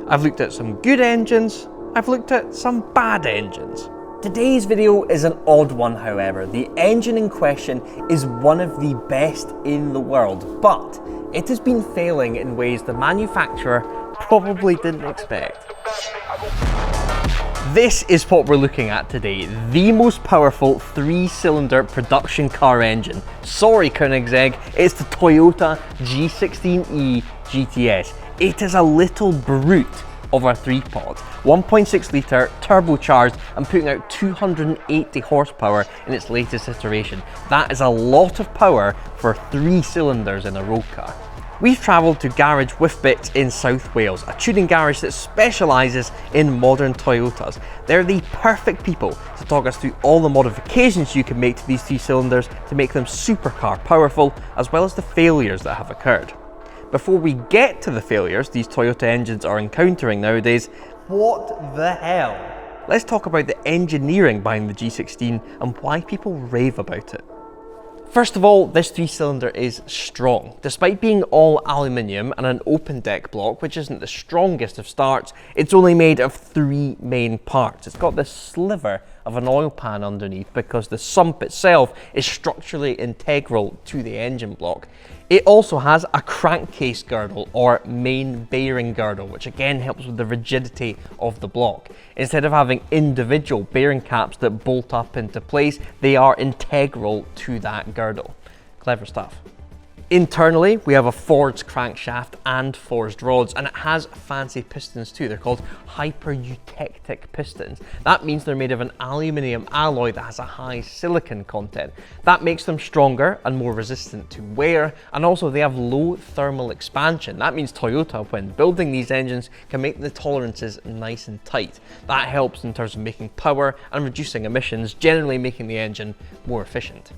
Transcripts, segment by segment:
I've looked at some good engines, I've looked at some bad engines. Today's video is an odd one, however. The engine in question is one of the best in the world, but it has been failing in ways the manufacturer probably didn't expect. This is what we're looking at today, the most powerful 3-cylinder production car engine. Sorry Koenigsegg, it's the Toyota G16E GTS. It is a little brute of a 3-pod, 1.6 litre, turbocharged and putting out 280 horsepower in its latest iteration. That is a lot of power for 3 cylinders in a road car. We've travelled to Garage Whiffbits in South Wales, a tuning garage that specialises in modern Toyotas. They're the perfect people to talk us through all the modifications you can make to these 3 cylinders to make them supercar powerful, as well as the failures that have occurred. Before we get to the failures these Toyota engines are encountering nowadays, what the hell? Let's talk about the engineering behind the G16 and why people rave about it. First of all, this 3-cylinder is strong. Despite being all aluminium and an open deck block, which isn't the strongest of starts, it's only made of 3 main parts. It's got this sliver of an oil pan underneath because the sump itself is structurally integral to the engine block. It also has a crankcase girdle or main bearing girdle, which again helps with the rigidity of the block. Instead of having individual bearing caps that bolt up into place, they are integral to that girdle. Clever stuff. Internally, we have a forged crankshaft and forged rods, and it has fancy pistons too. They're called hyper-eutectic pistons. That means they're made of an aluminium alloy that has a high silicon content. That makes them stronger and more resistant to wear, and also they have low thermal expansion. That means Toyota, when building these engines, can make the tolerances nice and tight. That helps in terms of making power and reducing emissions, generally making the engine more efficient.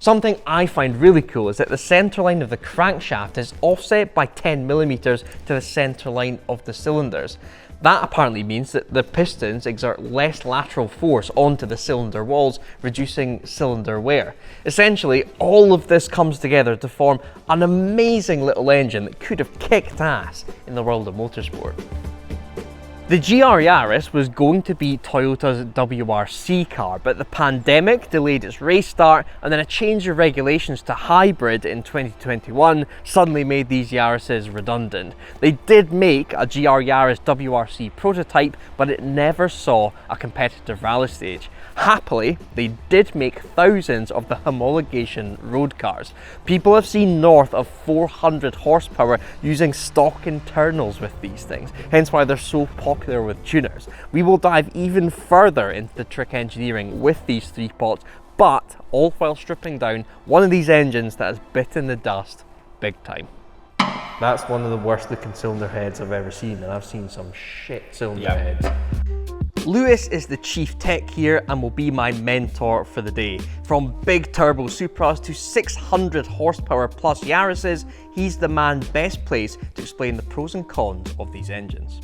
Something I find really cool is that the centre line of the crankshaft is offset by 10mm to the centre line of the cylinders. That apparently means that the pistons exert less lateral force onto the cylinder walls, reducing cylinder wear. Essentially, all of this comes together to form an amazing little engine that could have kicked ass in the world of motorsport. The GR Yaris was going to be Toyota's WRC car, but the pandemic delayed its race start, and then a change of regulations to hybrid in 2021 suddenly made these Yarises redundant. They did make a GR Yaris WRC prototype, but it never saw a competitive rally stage. Happily, they did make thousands of the homologation road cars. People have seen north of 400 horsepower using stock internals with these things, hence why they're so popular with tuners. We will dive even further into the trick engineering with these 3 pods, but all while stripping down one of these engines that has bitten the dust big time. That's one of the worst looking cylinder heads I've ever seen, and I've seen some shit cylinder heads. Lewis is the chief tech here and will be my mentor for the day. From big turbo Supras to 600 horsepower plus Yarises, he's the man best placed to explain the pros and cons of these engines.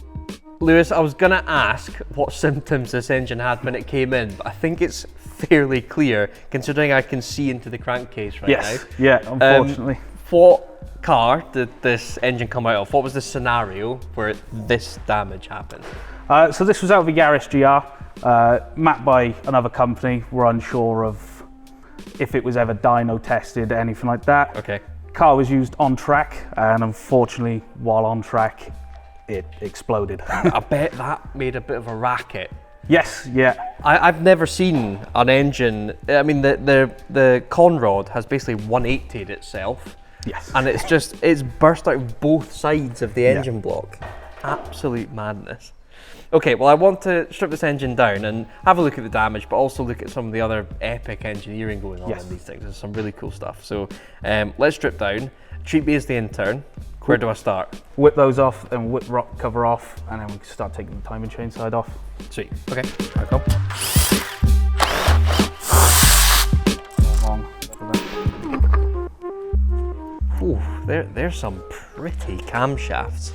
Lewis, I was gonna ask what symptoms this engine had when it came in, but I think it's fairly clear considering I can see into the crankcase right now. Yes, yeah, unfortunately. What car did this engine come out of? What was the scenario where this damage happened? So this was out of a Yaris GR, mapped by another company. We're unsure of if it was ever dyno tested, anything like that. Okay. Car was used on track, and unfortunately, while on track, it exploded. I bet that made a bit of a racket. Yes, yeah. I've never seen an engine, I mean the conrod has basically 180'd itself. Yes. And it's burst out of both sides of the engine block. Absolute madness. Okay, well I want to strip this engine down and have a look at the damage, but also look at some of the other epic engineering going on in these things. There's some really cool stuff. So let's strip down. Treat me as the intern. Where do I start? Whip those off and whip rock cover off, and then we can start taking the timing chain side off. Sweet. Okay, I go. Ooh, there's some pretty camshafts.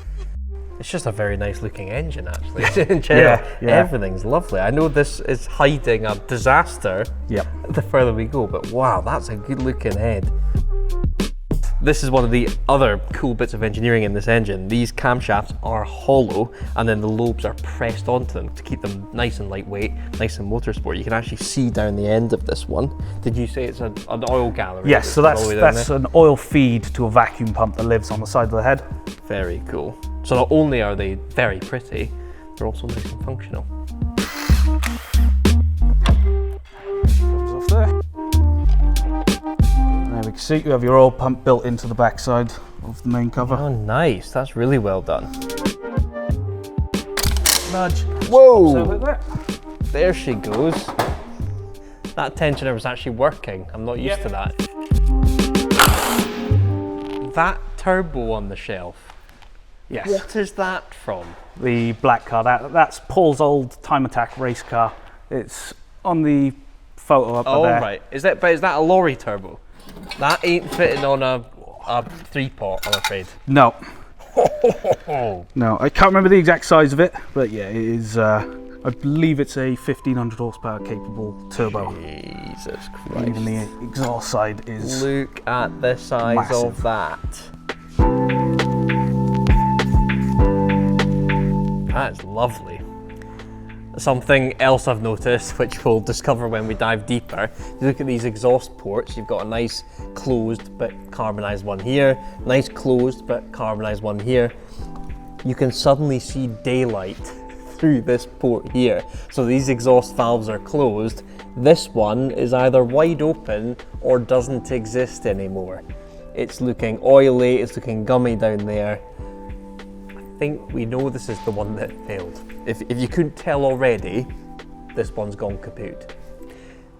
It's just a very nice looking engine actually. In general, everything's lovely. I know this is hiding a disaster the further we go, but wow, that's a good looking head. This is one of the other cool bits of engineering in this engine. These camshafts are hollow, and then the lobes are pressed onto them to keep them nice and lightweight, nice and motorsport. You can actually see down the end of this one. Did you say it's an oil gallery? Yes, so that's an oil feed to a vacuum pump that lives on the side of the head. Very cool. So not only are they very pretty, they're also nice and functional. Comes off there. There we can see you have your oil pump built into the backside of the main cover. Oh, nice. That's really well done. Nudge. Whoa! There she goes. That tensioner was actually working. I'm not used to that. That turbo on the shelf. Yes. What is that from? The black car. That's Paul's old Time Attack race car. It's on the photo up there. Oh, right. Is that a lorry turbo? That ain't fitting on a 3-pot, I'm afraid. No. No, I can't remember the exact size of it, but yeah, it is. I believe it's a 1500 horsepower capable turbo. Jesus Christ. Even the exhaust side is. Look at the size massive. of that. That's lovely. Something else I've noticed, which we'll discover when we dive deeper, you look at these exhaust ports, you've got a nice closed but carbonized one here, nice closed but carbonized one here. You can suddenly see daylight through this port here. So these exhaust valves are closed. This one is either wide open or doesn't exist anymore. It's looking oily, it's looking gummy down there. I think we know this is the one that failed. If you couldn't tell already, this one's gone kaput.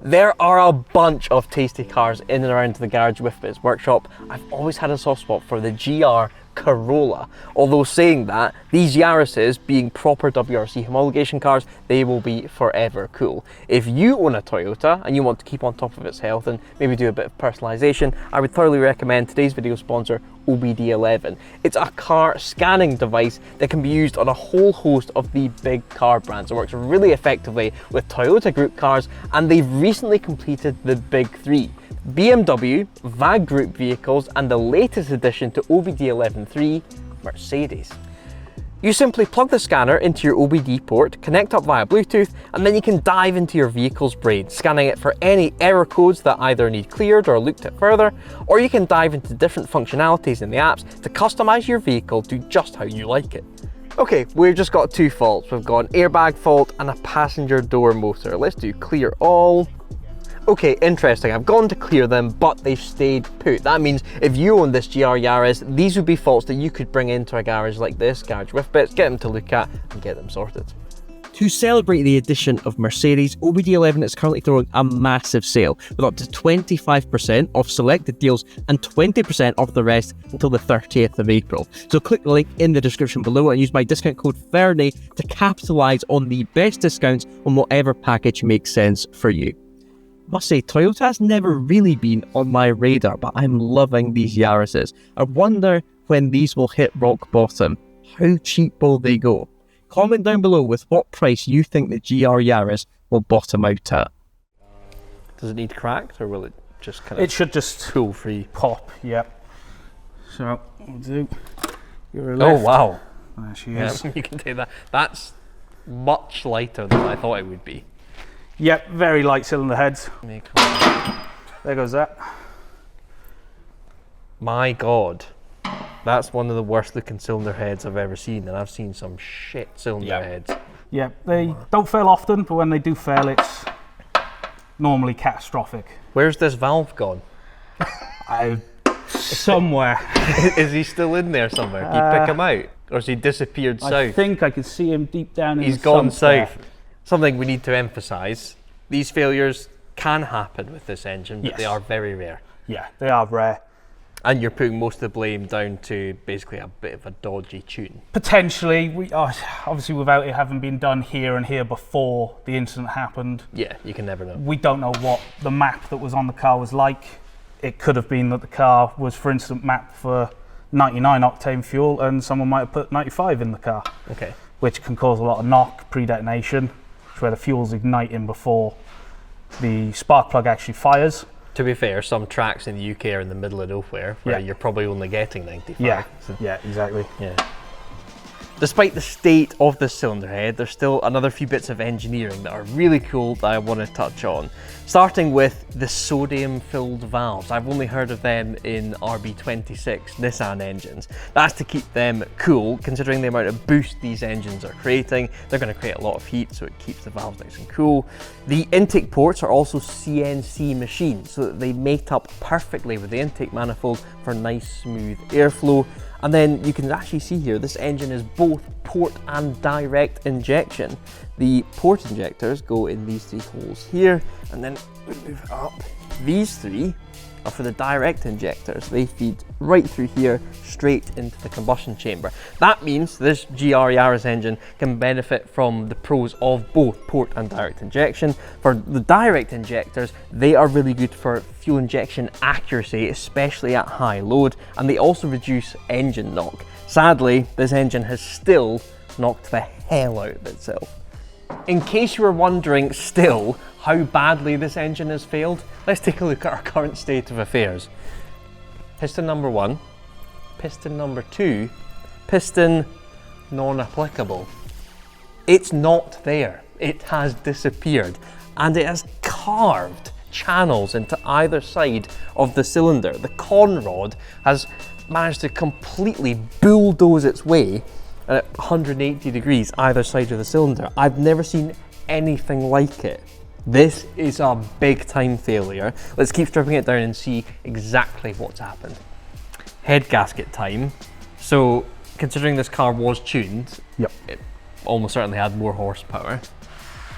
There are a bunch of tasty cars in and around the Garage with Bits workshop. I've always had a soft spot for the GR Corolla. Although saying that, these Yarises, being proper WRC homologation cars, they will be forever cool. If you own a Toyota and you want to keep on top of its health and maybe do a bit of personalization, I would thoroughly recommend today's video sponsor, OBD11. It's a car scanning device that can be used on a whole host of the big car brands. It works really effectively with Toyota Group cars, and they've recently completed the big three: BMW, VAG Group vehicles, and the latest addition to OBD11.3, Mercedes. You simply plug the scanner into your OBD port, connect up via Bluetooth, and then you can dive into your vehicle's brain, scanning it for any error codes that either need cleared or looked at further, or you can dive into different functionalities in the apps to customize your vehicle to just how you like it. Okay, we've just got two faults. We've got an airbag fault and a passenger door motor. Let's do clear all. Okay, interesting. I've gone to clear them, but they've stayed put. That means if you own this GR Yaris, these would be faults that you could bring into a garage like this, Garage with Bits, get them to look at and get them sorted. To celebrate the addition of Mercedes, OBD11 is currently throwing a massive sale with up to 25% off selected deals and 20% off the rest until the 30th of April. So click the link in the description below and use my discount code Fernie to capitalize on the best discounts on whatever package makes sense for you. Must say, Toyota has never really been on my radar, but I'm loving these Yarises. I wonder when these will hit rock bottom. How cheap will they go? Comment down below with what price you think the GR Yaris will bottom out at. Does it need cracked, or will it just kind of... It should just pull free. Pop, yep. So, we'll do your Oh, left. wow. There she is. Yeah, you can take that. That's much lighter than I thought it would be. Yep, very light cylinder heads. There goes that. My God, that's one of the worst looking cylinder heads I've ever seen, and I've seen some shit cylinder heads. Yep, they don't fail often, but when they do fail, it's normally catastrophic. Where's this valve gone? Somewhere. Is he still in there somewhere? Can you pick him out? Or has he disappeared south? I think I can see him deep down in He's the gone sunset. south. Something we need to emphasise, these failures can happen with this engine, but they are very rare. Yeah, they are rare. And you're putting most of the blame down to basically a bit of a dodgy tune. Potentially, obviously without it having been done here and here before the incident happened. Yeah, you can never know. We don't know what the map that was on the car was like. It could have been that the car was, for instance, mapped for 99 octane fuel and someone might have put 95 in the car. Okay. Which can cause a lot of knock, pre-detonation, where the fuel's igniting before the spark plug actually fires. To be fair, some tracks in the UK are in the middle of nowhere, where you're probably only getting 95. Yeah, So, yeah, exactly. yeah. Despite the state of the cylinder head, there's still another few bits of engineering that are really cool that I want to touch on. Starting with the sodium-filled valves. I've only heard of them in RB26 Nissan engines. That's to keep them cool, considering the amount of boost these engines are creating. They're going to create a lot of heat, so it keeps the valves nice and cool. The intake ports are also CNC machined, so that they mate up perfectly with the intake manifold for nice, smooth airflow. And then you can actually see here, this engine is both port and direct injection. The port injectors go in these 3 holes here, and then we move up. These 3 are for the direct injectors. They feed right through here, straight into the combustion chamber. That means this GR Yaris engine can benefit from the pros of both port and direct injection. For the direct injectors, they are really good for fuel injection accuracy, especially at high load, and they also reduce engine knock. Sadly, this engine has still knocked the hell out of itself. In case you were wondering still how badly this engine has failed, let's take a look at our current state of affairs. Piston number 1, piston number 2, piston non-applicable. It's not there, it has disappeared, and it has carved channels into either side of the cylinder. The con rod has managed to completely bulldoze its way at 180 degrees either side of the cylinder. I've never seen anything like it. This is a big time failure. Let's keep stripping it down and see exactly what's happened. Head gasket time. So considering this car was tuned, it almost certainly had more horsepower.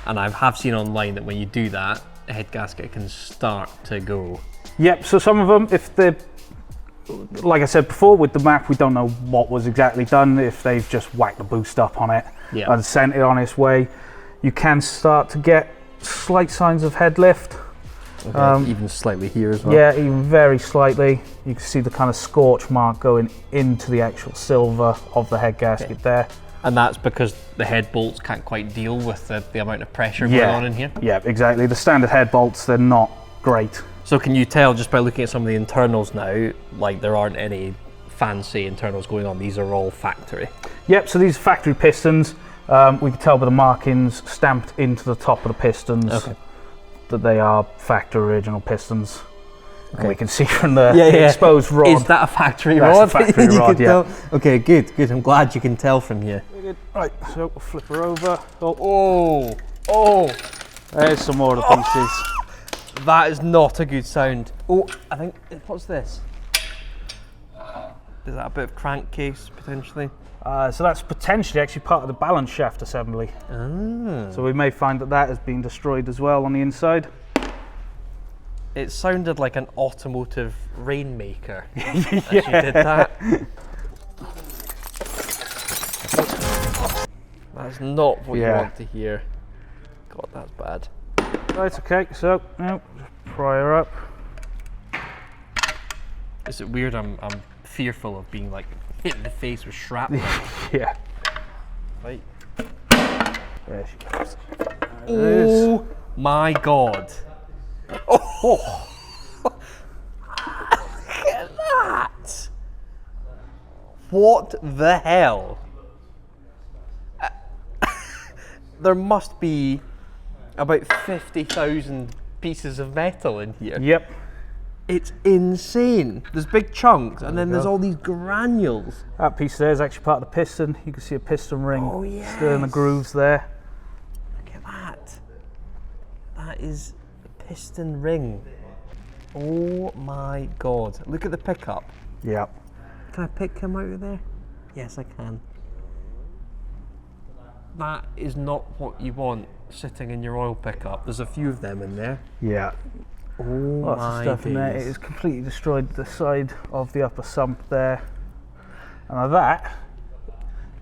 And I have seen online that when you do that, the head gasket can start to go. Yep, so some of them, if they're, like I said before, with the map, we don't know what was exactly done, if they've just whacked the boost up on it and sent it on its way. You can start to get slight signs of head lift. Okay, even slightly here as well. Yeah, even very slightly. You can see the kind of scorch mark going into the actual silver of the head gasket there. And that's because the head bolts can't quite deal with the amount of pressure going on in here? Yeah, exactly. The standard head bolts, they're not great. So can you tell just by looking at some of the internals now, like there aren't any fancy internals going on, these are all factory? Yep, so these are factory pistons. We can tell by the markings stamped into the top of the pistons that they are factory original pistons. And we can see from the exposed rod. Is that a factory rod? That's a factory rod, yeah. Okay, good. I'm glad you can tell from here. Right, so we'll flip her over. Oh! There's some more of the pieces. That is not a good sound. Oh, I think, what's this? Is that a bit of crankcase, potentially? So that's potentially actually part of the balance shaft assembly. So we may find that that has been destroyed as well on the inside. It sounded like an automotive rainmaker as you did that. That's not what you want to hear. God, that's bad. Right, okay, so now just pry her up. Is it weird? I'm fearful of being like hit in the face with shrapnel. Yeah. Right. There she goes. Oh my God. Oh. Look at that. What the hell? There must be about 50,000 pieces of metal in here. Yep. It's insane. There's big chunks and then there's all these granules. That piece there is actually part of the piston. You can see a piston ring still in the grooves there. Look at that. That is a piston ring. Oh my God. Look at the pickup. Yep. Can I pick him out of there? Yes, I can. That is not what you want sitting in your oil pickup. There's a few of them in there. Yeah. Oh, lots of stuff in there. It has completely destroyed the side of the upper sump there. And now that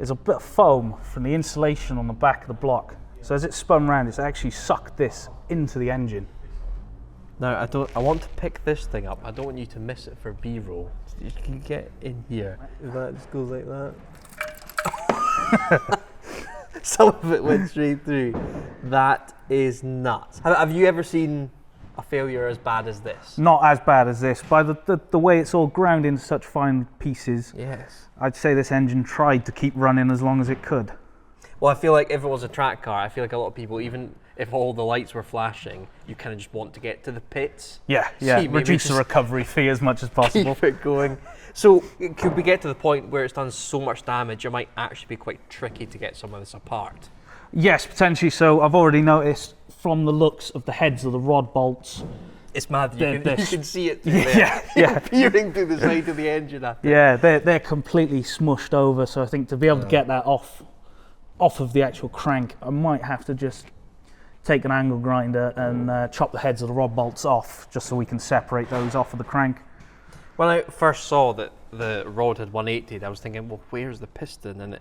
is a bit of foam from the insulation on the back of the block. So as it spun round, it's actually sucked this into the engine. Now I want to pick this thing up. I don't want you to miss it for B-roll. You can get in here. That just goes like that. Some of it went straight through. That is nuts. Have you ever seen a failure as bad as this? Not as bad as this. By the way it's all ground into such fine pieces, yes, I'd say this engine tried to keep running as long as it could. Well, I feel like if it was a track car, I feel like a lot of people, even if all the lights were flashing, you kind of just want to get to the pits. Yeah. Reduce the recovery fee as much as possible. Keep it going. So, could we get to the point where it's done so much damage, it might actually be quite tricky to get some of this apart? Yes, potentially so. I've already noticed from the looks of the heads of the rod bolts. It's mad. You can see it through there. Yeah. Peering through the side of the engine. Yeah, they're completely smushed over. So I think to be able to get that off of the actual crank, I might have to just take an angle grinder and chop the heads of the rod bolts off, just so we can separate those off of the crank. When I first saw that the rod had 180'd, I was thinking, well, where's the piston? And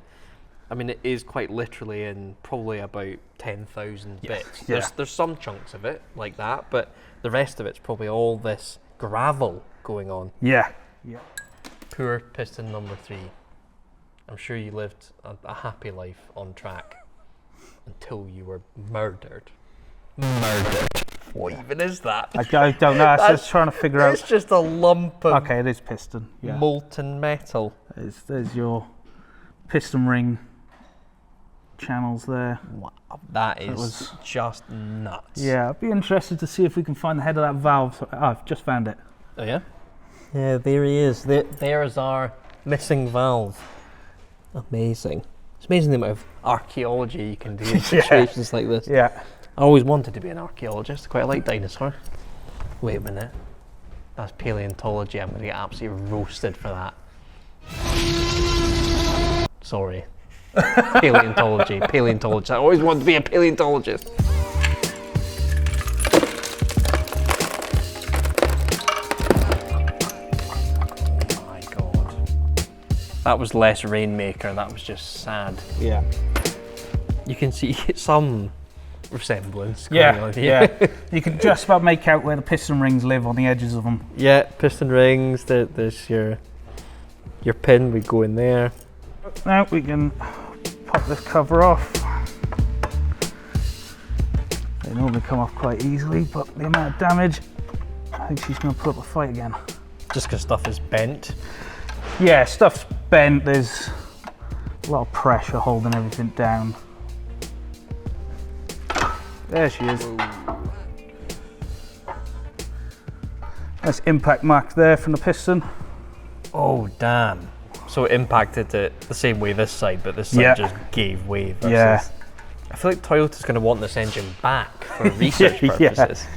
it is quite literally in probably about 10,000 bits. Yeah. There's some chunks of it like that, but the rest of it's probably all this gravel going on. Yeah. Poor piston number 3. I'm sure you lived a happy life on track until you were murdered. What even is that? I don't know. I was just trying to figure out. It's just a lump of Okay, it is piston. Yeah. molten metal. There's your piston ring channels there. Wow, that is just nuts. Yeah, I'd be interested to see if we can find the head of that valve. Oh, I've just found it. Oh yeah? Yeah, there he is. There's our missing valve. Amazing. It's amazing the amount of archaeology you can do in situations like this. Yeah. I always wanted to be an archaeologist. I quite like dinosaurs. Wait a minute. That's paleontology. I'm going to get absolutely roasted for that. Sorry. Paleontology. I always wanted to be a paleontologist. Oh my god. That was less Rainmaker. That was just sad. Yeah. You can see some resemblance going Yeah, on here. yeah. You can just about make out where the piston rings live on the edges of them. Yeah, piston rings. There's your pin. We go in there. Now we can pop this cover off. They normally come off quite easily, but the amount of damage, I think she's going to put up a fight again. Just because stuff is bent. Yeah, stuff's bent. There's a lot of pressure holding everything down. There she is. Nice impact mark there from the piston. Oh damn! So it impacted it the same way this side, but this side just gave way. Versus. Yeah. I feel like Toyota's going to want this engine back for research purposes.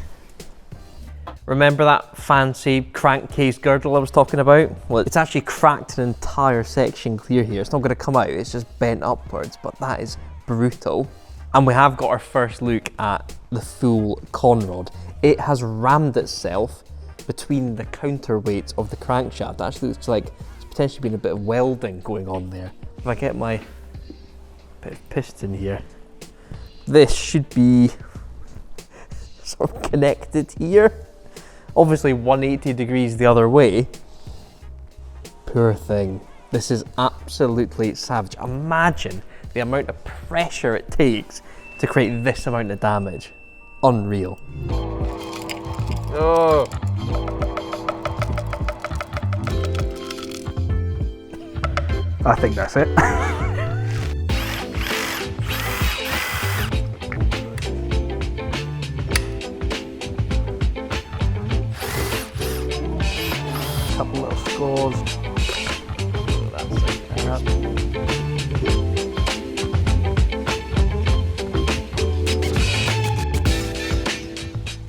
Remember that fancy crankcase girdle I was talking about? Well, it's actually cracked an entire section clear here. It's not going to come out, it's just bent upwards, but that is brutal. And we have got our first look at the full conrod. It has rammed itself between the counterweights of the crankshaft. It actually looks like there's potentially been a bit of welding going on there. If I get my bit of piston here, this should be sort of connected here. Obviously 180 degrees the other way. Poor thing. This is absolutely savage. Imagine the amount of pressure it takes to create this amount of damage. Unreal. Oh. I think that's it. Couple little scores.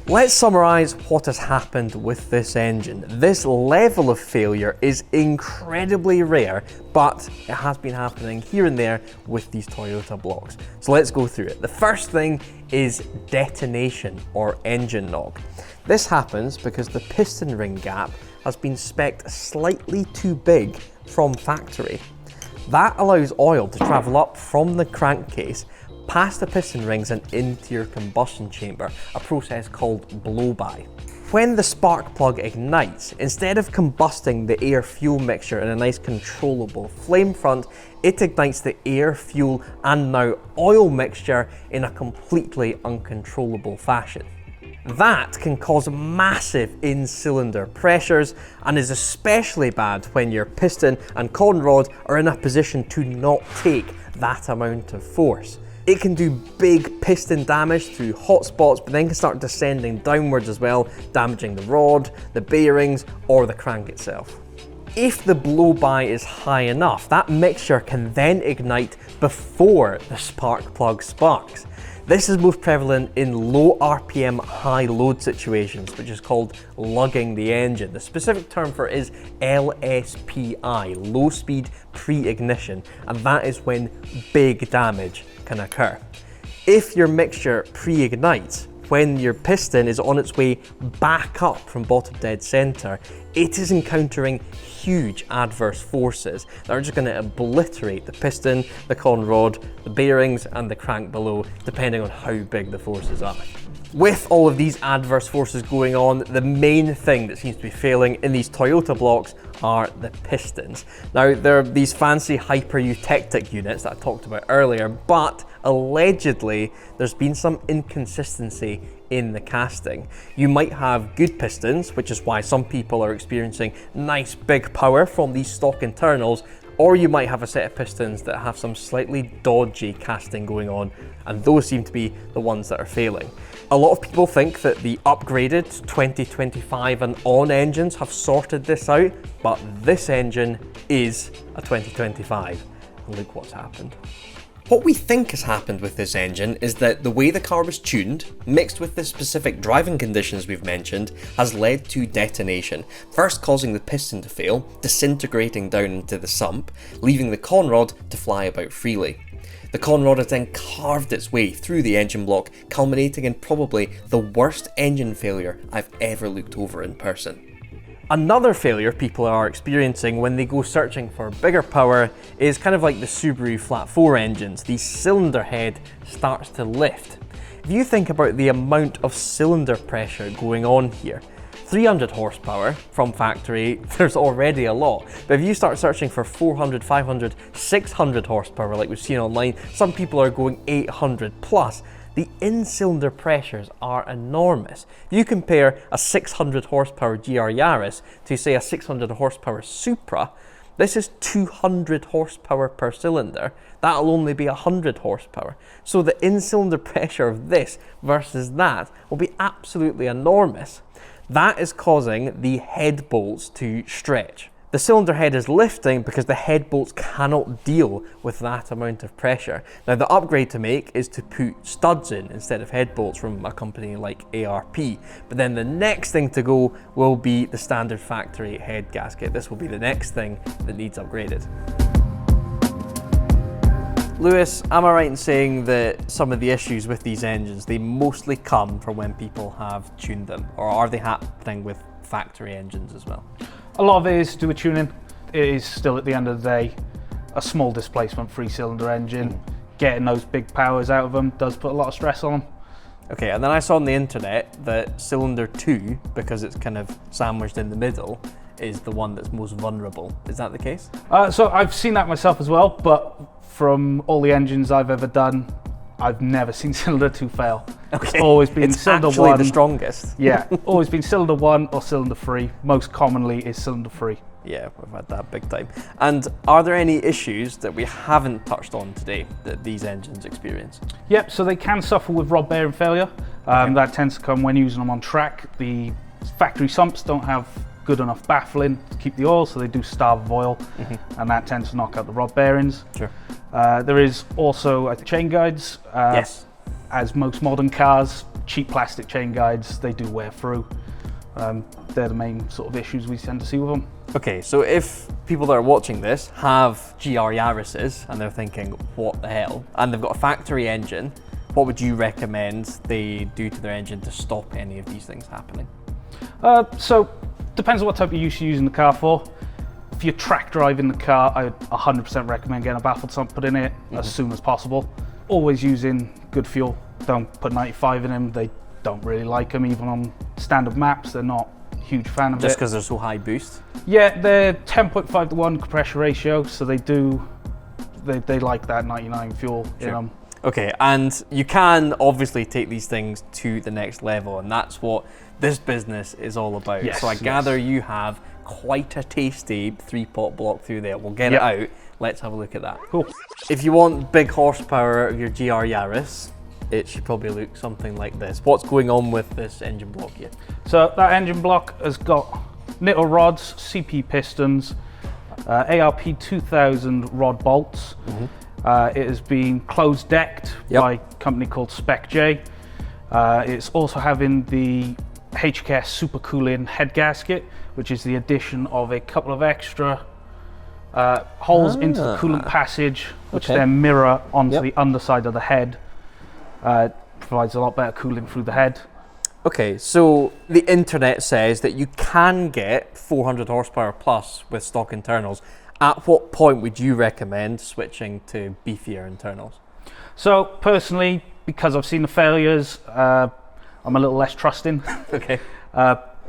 Let's summarise what has happened with this engine. This level of failure is incredibly rare, but it has been happening here and there with these Toyota blocks. So let's go through it. The first thing is detonation or engine knock. This happens because the piston ring gap has been spec'd slightly too big from factory. That allows oil to travel up from the crankcase past the piston rings and into your combustion chamber, a process called blow-by. When the spark plug ignites, instead of combusting the air-fuel mixture in a nice controllable flame front, it ignites the air, fuel, and now oil mixture in a completely uncontrollable fashion. That can cause massive in-cylinder pressures and is especially bad when your piston and con rod are in a position to not take that amount of force. It can do big piston damage through hot spots, but then can start descending downwards as well, damaging the rod, the bearings, or the crank itself. If the blow-by is high enough, that mixture can then ignite before the spark plug sparks. This is most prevalent in low RPM, high load situations, which is called lugging the engine. The specific term for it is LSPI, low speed pre-ignition, and that is when big damage can occur. If your mixture pre-ignites, when your piston is on its way back up from bottom dead center, it is encountering huge adverse forces that are just going to obliterate the piston, the con rod, the bearings, and the crank below, depending on how big the forces are. With all of these adverse forces going on, the main thing that seems to be failing in these Toyota blocks are the pistons. Now, there are these fancy hyper-eutectic units that I talked about earlier, but allegedly there's been some inconsistency in the casting. You might have good pistons, which is why some people are experiencing nice big power from these stock internals, or you might have a set of pistons that have some slightly dodgy casting going on, and those seem to be the ones that are failing. A lot of people think that the upgraded 2025 and on engines have sorted this out, but this engine is a 2025. Look what's happened. What we think has happened with this engine is that the way the car was tuned, mixed with the specific driving conditions we've mentioned, has led to detonation, first causing the piston to fail, disintegrating down into the sump, leaving the con rod to fly about freely. The con rod has then carved its way through the engine block, culminating in probably the worst engine failure I've ever looked over in person. Another failure people are experiencing when they go searching for bigger power is kind of like the Subaru Flat 4 engines. The cylinder head starts to lift. If you think about the amount of cylinder pressure going on here, 300 horsepower from factory, there's already a lot. But if you start searching for 400, 500, 600 horsepower like we've seen online, some people are going 800 plus. The in-cylinder pressures are enormous. If you compare a 600 horsepower GR Yaris to say a 600 horsepower Supra, this is 200 horsepower per cylinder. That'll only be 100 horsepower. So the in-cylinder pressure of this versus that will be absolutely enormous. That is causing the head bolts to stretch. The cylinder head is lifting because the head bolts cannot deal with that amount of pressure. Now, the upgrade to make is to put studs in instead of head bolts from a company like ARP. But then the next thing to go will be the standard factory head gasket. This will be the next thing that needs upgraded. Lewis, am I right in saying that some of the issues with these engines, they mostly come from when people have tuned them, or are they happening with factory engines as well? A lot of it is to do with tuning. It is still, at the end of the day, a small displacement 3-cylinder engine. Getting those big powers out of them does put a lot of stress on them. Okay, and then I saw on the internet that cylinder 2, because it's kind of sandwiched in the middle, is the one that's most vulnerable. Is that the case? So I've seen that myself as well, but from all the engines I've ever done, I've never seen cylinder 2 fail. Okay. It's always been it's cylinder actually 1. The strongest. Yeah, always been cylinder 1 or cylinder 3. Most commonly is cylinder 3. Yeah, we've had that big time. And are there any issues that we haven't touched on today that these engines experience? Yep, so they can suffer with rod bearing failure. That tends to come when using them on track. The factory sumps don't have good enough baffling to keep the oil, so they do starve of oil, and that tends to knock out the rod bearings. Sure. There is also chain guides. Yes. As most modern cars, cheap plastic chain guides, they do wear through. They're the main sort of issues we tend to see with them. Okay, so if people that are watching this have GR Yarises and they're thinking, what the hell, and they've got a factory engine, what would you recommend they do to their engine to stop any of these things happening? So, depends on what type of use you're using the car for. If you're track driving the car, I would 100% recommend getting a baffled sump put in it as soon as possible. Always using good fuel. Don't put 95 in them. They don't really like them, even on standard maps. They're not a huge fan of it. Just because they're so high boost? Yeah, they're 10.5 to 1 compression ratio, so they like that 99 fuel in them. Okay, and you can obviously take these things to the next level, and that's what this business is all about. Yes, so I gather you have quite a tasty 3-pot block through there. We'll get it out. Let's have a look at that. Cool. If you want big horsepower of your GR Yaris, it should probably look something like this. What's going on with this engine block here? So that engine block has got nitto rods, CP pistons, ARP 2000 rod bolts. It has been closed decked by a company called Spec J. It's also having the HKS super cooling head gasket, which is the addition of a couple of extra holes into the coolant passage, which then mirror onto the underside of the head. Provides a lot better cooling through the head. Okay, so the internet says that you can get 400 horsepower plus with stock internals. At what point would you recommend switching to beefier internals? So personally, because I've seen the failures, I'm a little less trusting. Okay.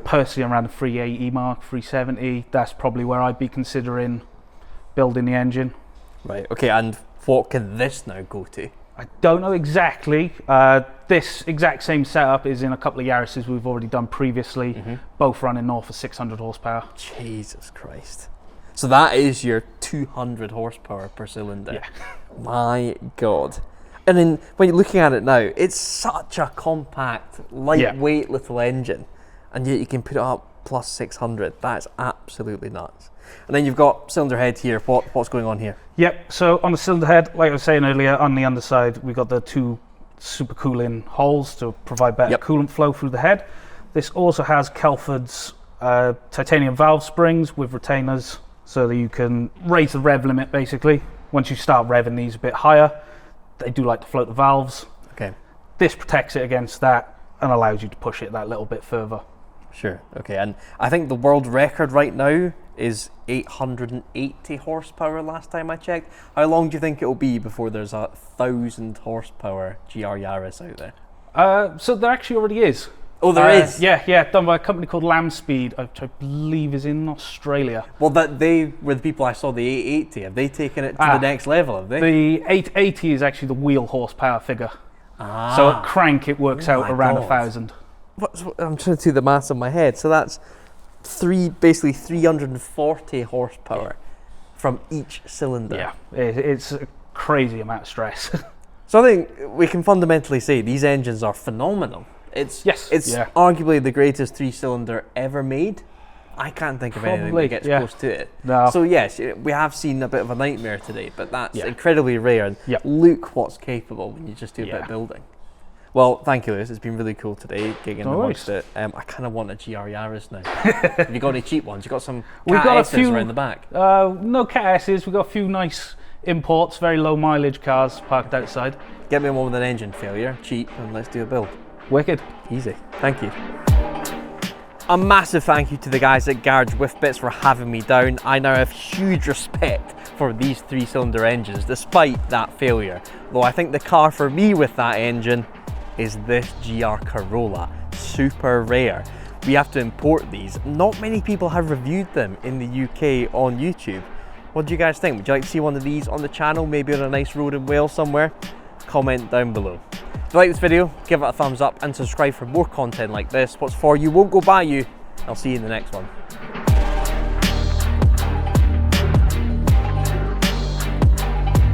Personally, around the 380 mark, 370, that's probably where I'd be considering building the engine. Right, okay, and what can this now go to? I don't know exactly. This exact same setup is in a couple of Yarises we've already done previously, both running north of 600 horsepower. Jesus Christ. So that is your 200 horsepower per cylinder. Yeah. My God. And then when you're looking at it now, it's such a compact, lightweight little engine, and yet you can put it up plus 600. That's absolutely nuts. And then you've got cylinder head here. What's going on here? Yep, so on the cylinder head, like I was saying earlier, on the underside, we've got the 2 super cooling holes to provide better coolant flow through the head. This also has Kelford's titanium valve springs with retainers, so that you can raise the rev limit basically. Once you start revving these a bit higher, they do like to float the valves. Okay. This protects it against that and allows you to push it that little bit further. Sure, okay, and I think the world record right now is 880 horsepower last time I checked. How long do you think it will be before there's 1,000 horsepower GR Yaris out there? So there actually already is. Oh, there is? Yeah, done by a company called Lamb Speed, which I believe is in Australia. Well, they were the people I saw the 880. Have they taken it to the next level, have they? The 880 is actually the wheel horsepower figure. So at crank, it works out around 1,000. I'm trying to do the maths in my head. So that's basically 340 horsepower from each cylinder. Yeah, it's a crazy amount of stress. So I think we can fundamentally say these engines are phenomenal. It's arguably the greatest 3-cylinder ever made. I can't think of anything that gets close to it. No. So yes, we have seen a bit of a nightmare today, but that's incredibly rare. And look what's capable when you just do a bit of building. Well, thank you, Lewis. It's been really cool today getting amongst it. I kind of want a GR Yaris now. Have you got any cheap ones? You got some Cat S's around the back? No Cat S's. We've got a few nice imports, very low mileage cars parked outside. Get me one with an engine failure, cheap, and let's do a build. Wicked. Easy. Thank you. A massive thank you to the guys at Garage Whiffbits for having me down. I now have huge respect for these 3-cylinder engines, despite that failure. Though I think the car for me with that engine is this GR Corolla. Super rare. We have to import these. Not many people have reviewed them in the UK on YouTube. What do you guys think? Would you like to see one of these on the channel, maybe on a nice road in Wales somewhere? Comment down below. If you like this video, give it a thumbs up and subscribe for more content like this. What's for you won't go by you. I'll see you in the next one.